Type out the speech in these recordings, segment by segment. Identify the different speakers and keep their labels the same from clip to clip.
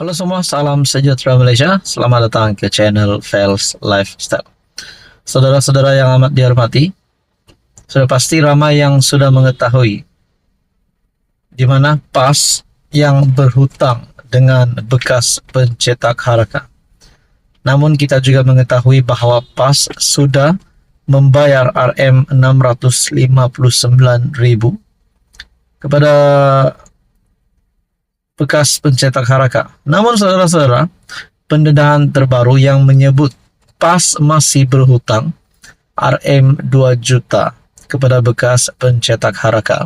Speaker 1: Halo semua, salam sejahtera Malaysia. Selamat datang ke channel Fels Lifestyle. Saudara-saudara yang amat dihormati, sudah pasti ramai yang sudah mengetahui di mana PAS yang berhutang dengan bekas pencetak haraka. Namun kita juga mengetahui bahwa PAS sudah membayar RM659.000 kepada bekas pencetak haraka. Namun saudara-saudara, pendedahan terbaru yang menyebut PAS masih berhutang RM2 juta kepada bekas pencetak haraka.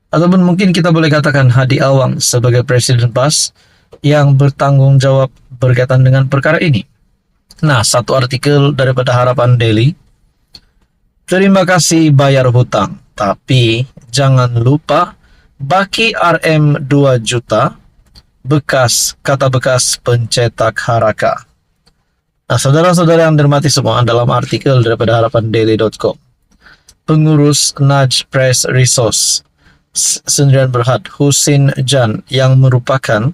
Speaker 1: Ataupun mungkin kita boleh katakan Hadi Awang sebagai Presiden PAS yang bertanggung jawab berkaitan dengan perkara ini. Nah, satu artikel daripada Harapan Daily. Terima kasih bayar hutang, tapi jangan lupa baki RM2 juta kata bekas pencetak haraka. Nah, saudara-saudara yang dirahmati semua, dalam artikel daripada harapandaily.com, pengurus Naj Press Resource Sdn Bhd Husin Jan yang merupakan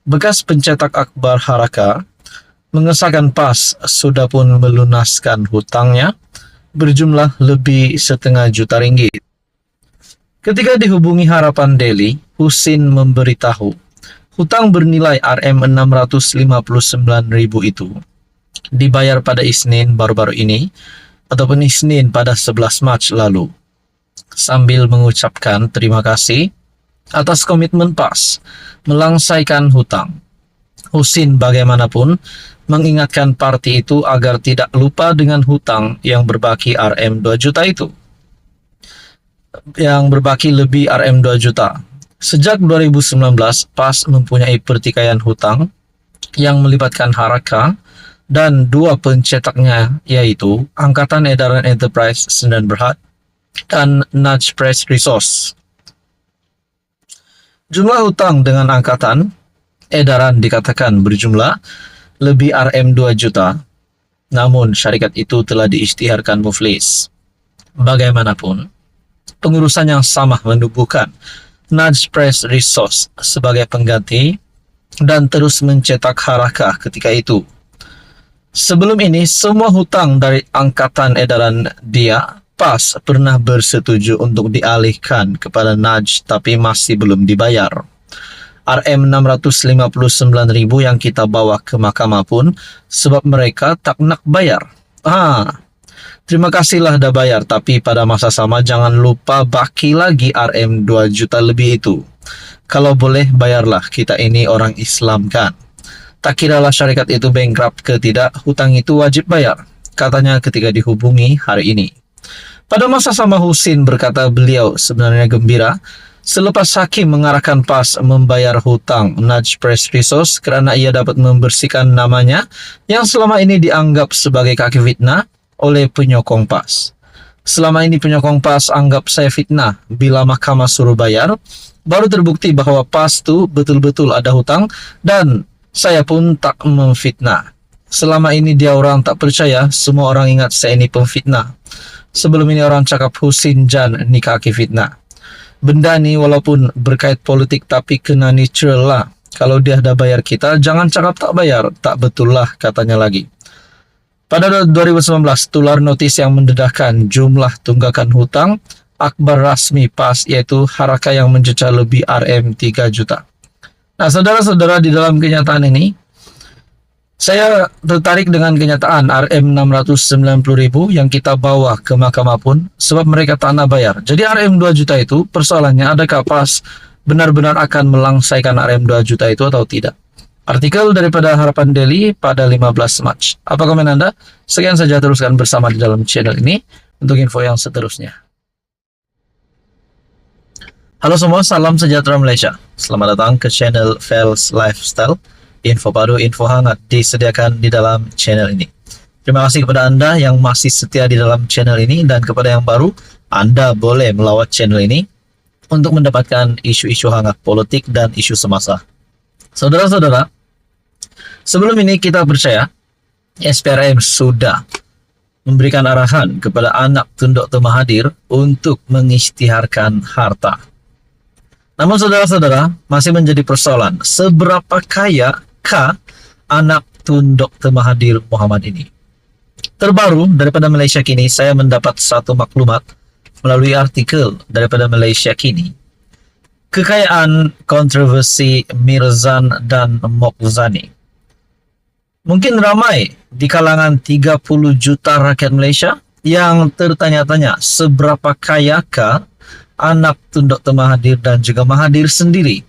Speaker 1: bekas pencetak akbar haraka mengesahkan PAS sudah pun melunaskan hutangnya berjumlah lebih RM1,5 juta. Ketika dihubungi Harapan Daily, Husin memberitahu hutang bernilai RM659.000 itu dibayar pada Isnin baru-baru ini ataupun Isnin pada 11 Mac lalu. Sambil mengucapkan terima kasih atas komitmen PAS melangsaikan hutang, Husin bagaimanapun mengingatkan parti itu agar tidak lupa dengan hutang yang berbaki RM2 juta itu. Yang berbaki lebih RM2 juta. Sejak 2019, PAS mempunyai pertikaian hutang yang melibatkan haraka dan dua pencetaknya, yaitu Angkatan Edaran Enterprise Sdn Bhd dan Naj Press Resource. Jumlah hutang dengan Angkatan Edaran dikatakan berjumlah lebih RM2 juta, namun syarikat itu telah diisytiharkan muflis. Bagaimanapun, pengurusan yang sama menubuhkan Naj Press Resource sebagai pengganti dan terus mencetak haraka ketika itu. Sebelum ini, semua hutang dari Angkatan Edaran dia, PAS, pernah bersetuju untuk dialihkan kepada Naj tapi masih belum dibayar. RM659.000 yang kita bawa ke mahkamah pun sebab mereka tak nak bayar. Terima kasihlah dah bayar, tapi pada masa sama jangan lupa baki lagi RM2 juta lebih itu. Kalau boleh bayarlah, kita ini orang Islam kan. Tak kiralah syarikat itu bankrupt ke tidak, hutang itu wajib bayar, katanya ketika dihubungi hari ini. Pada masa sama Husin berkata beliau sebenarnya gembira selepas hakim mengarahkan PAS membayar hutang Naj Press Resource kerana ia dapat membersihkan namanya yang selama ini dianggap sebagai kaki fitnah oleh penyokong PAS. Selama ini penyokong PAS anggap saya fitnah. Bila mahkamah suruh bayar, baru terbukti bahwa PAS tu betul-betul ada hutang dan saya pun tak memfitnah. Selama ini dia orang tak percaya, semua orang ingat saya ini pemfitnah. Sebelum ini orang cakap Husin Jan ni kaki fitnah. Benda ni walaupun berkait politik tapi kena natural lah. Kalau dia dah bayar kita, jangan cakap tak bayar. Tak betul lah, katanya lagi. Pada 2019, tular notis yang mendedahkan jumlah tunggakan hutang akbar rasmi PAS, yaitu haraka yang mencecah lebih RM3 juta. Nah, saudara-saudara, di dalam kenyataan ini, saya tertarik dengan kenyataan RM690.000 yang kita bawa ke mahkamah pun sebab mereka tak nak bayar. Jadi RM2 juta itu, persoalannya adakah PAS benar-benar akan melangsaikan RM2 juta itu atau tidak? Artikel daripada Harapan Daily pada 15 Mac. Apa komen Anda? Sekian saja, teruskan bersama di dalam channel ini untuk info yang seterusnya. Halo semua, salam sejahtera Malaysia. Selamat datang ke channel Fels Lifestyle. Info baru, info hangat disediakan di dalam channel ini. Terima kasih kepada Anda yang masih setia di dalam channel ini, dan kepada yang baru, Anda boleh melawat channel ini untuk mendapatkan isu-isu hangat politik dan isu semasa. Saudara-saudara, sebelum ini kita percaya SPRM sudah memberikan arahan kepada anak tun Dr. Mahathir untuk mengisytiharkan harta. Namun saudara-saudara, masih menjadi persoalan, seberapa kayakah anak Tun Dr. Mahathir Mohamad ini? Terbaru daripada Malaysia Kini, saya mendapat satu maklumat melalui artikel daripada Malaysia Kini. Kekayaan kontroversi Mirzan dan Mokzani. Mungkin ramai di kalangan 30 juta rakyat Malaysia yang tertanya-tanya seberapa kayakah anak Tun Dr. Mahathir dan juga Mahathir sendiri.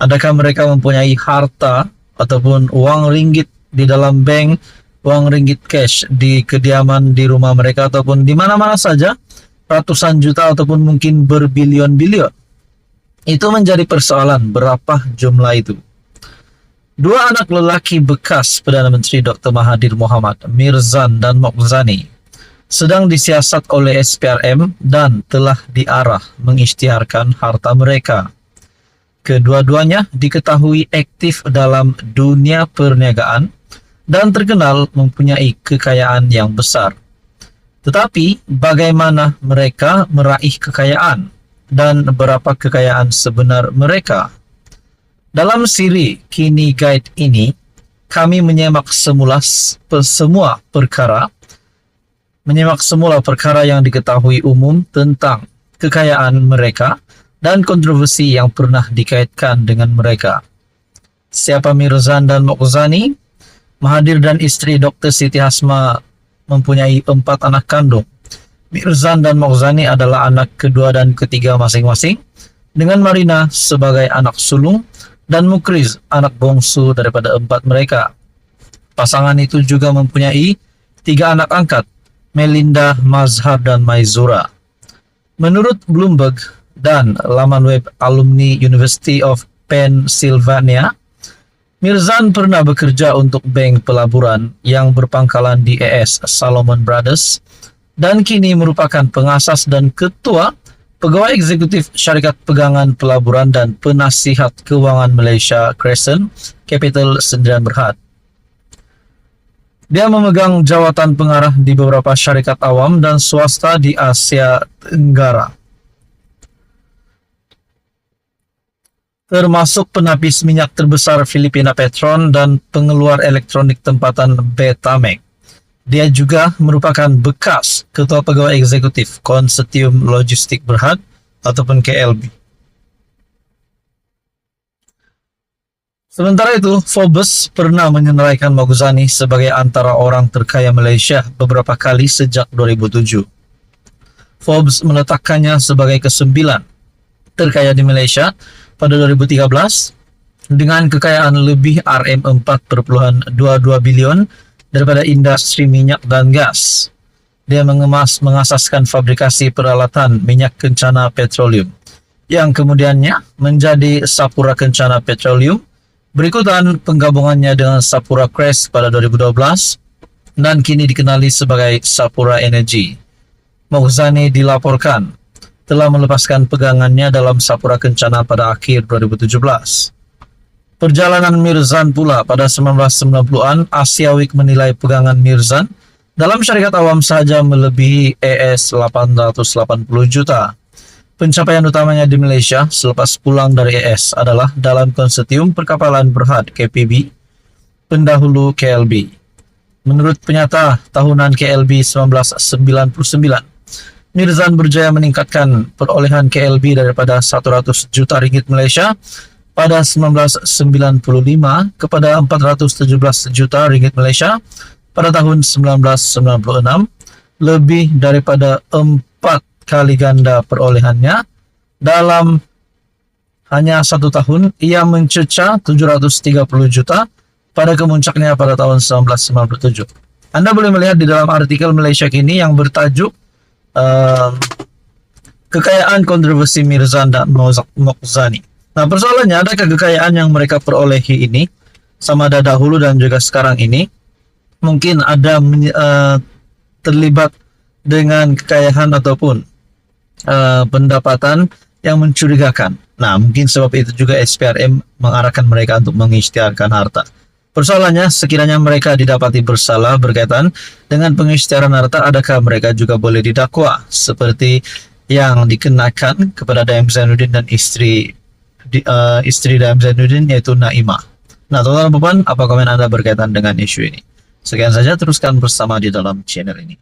Speaker 1: Adakah mereka mempunyai harta ataupun wang ringgit di dalam bank, wang ringgit cash di kediaman di rumah mereka ataupun di mana-mana saja, ratusan juta ataupun mungkin berbilion-bilion. Itu menjadi persoalan, berapa jumlah itu. Dua anak lelaki bekas Perdana Menteri Dr. Mahathir Mohamad, Mirzan dan Mokzani, sedang disiasat oleh SPRM dan telah diarah mengisytiharkan harta mereka. Kedua-duanya diketahui aktif dalam dunia perniagaan dan terkenal mempunyai kekayaan yang besar. Tetapi bagaimana mereka meraih kekayaan dan berapa kekayaan sebenar mereka? Dalam siri Kini Guide ini, kami menyemak semula perkara yang diketahui umum tentang kekayaan mereka dan kontroversi yang pernah dikaitkan dengan mereka. Siapa Mirzan dan Mokzani? Mahathir dan isteri Dr. Siti Hasma mempunyai 4 anak kandung. Mirzan dan Mokzani adalah anak kedua dan ketiga masing-masing, dengan Marina sebagai anak sulung dan Mukriz anak bongsu daripada 4 mereka. Pasangan itu juga mempunyai 3 anak angkat, Melinda, Mazhar dan Maizura. Menurut Bloomberg dan laman web alumni University of Pennsylvania, Mirzan pernah bekerja untuk bank pelaburan yang berpangkalan di AS Salomon Brothers dan kini merupakan pengasas dan ketua pegawai eksekutif syarikat pegangan pelaburan dan penasihat kewangan Malaysia Crescent Capital Sdn Bhd. Dia memegang jawatan pengarah di beberapa syarikat awam dan swasta di Asia Tenggara, termasuk penapis minyak terbesar Filipina Petron dan pengeluar elektronik tempatan Betamax. Dia juga merupakan bekas Ketua Pegawai Eksekutif Konsortium Logistik Berhad ataupun KLB. Sementara itu, Forbes pernah menyenaraikan Mokzani sebagai antara orang terkaya Malaysia beberapa kali sejak 2007. Forbes meletakkannya sebagai ke-9 terkaya di Malaysia pada 2013 dengan kekayaan lebih RM4.22 bilion daripada industri minyak dan gas. Dia mengasaskan fabrikasi peralatan minyak kencana petroleum yang kemudiannya menjadi Sapura Kencana Petroleum. Berikutan penggabungannya dengan Sapura Crest pada 2012 dan kini dikenali sebagai Sapura Energy. Mokzani dilaporkan telah melepaskan pegangannya dalam Sapura Kencana pada akhir 2017. Perjalanan Mirzan pula pada 1990-an, Asia Week menilai pegangan Mirzan dalam syarikat awam sahaja melebihi AS 880 juta. Pencapaian utamanya di Malaysia selepas pulang dari AS adalah dalam konsortium perkapalan Berhad KPB, pendahulu KLB. Menurut penyata tahunan KLB 1999, Mirzan berjaya meningkatkan perolehan KLB daripada 100 juta ringgit Malaysia pada 1995 kepada 417 juta ringgit Malaysia pada tahun 1996, lebih daripada 4 kali ganda perolehannya dalam hanya 1 tahun. Ia mencecah 730 juta pada kemuncaknya pada tahun 1997. Anda boleh melihat di dalam artikel Malaysia Kini yang bertajuk Kekayaan Kontroversi Mirzan dan Mokzani. Nah, persoalannya, adakah kekayaan yang mereka perolehi ini sama ada dahulu dan juga sekarang ini mungkin ada terlibat dengan kekayaan ataupun pendapatan yang mencurigakan. Nah, mungkin sebab itu juga SPRM mengarahkan mereka untuk mengisytiharkan harta. Persoalannya, sekiranya mereka didapati bersalah berkaitan dengan pengisytiharan harta, adakah mereka juga boleh didakwa seperti yang dikenakan kepada Daim Zainuddin dan isteri istri Dayam Zainuddin yaitu Naimah. Nah, teman-teman, apa komen Anda berkaitan dengan isu ini? Sekian saja, teruskan bersama di dalam channel ini.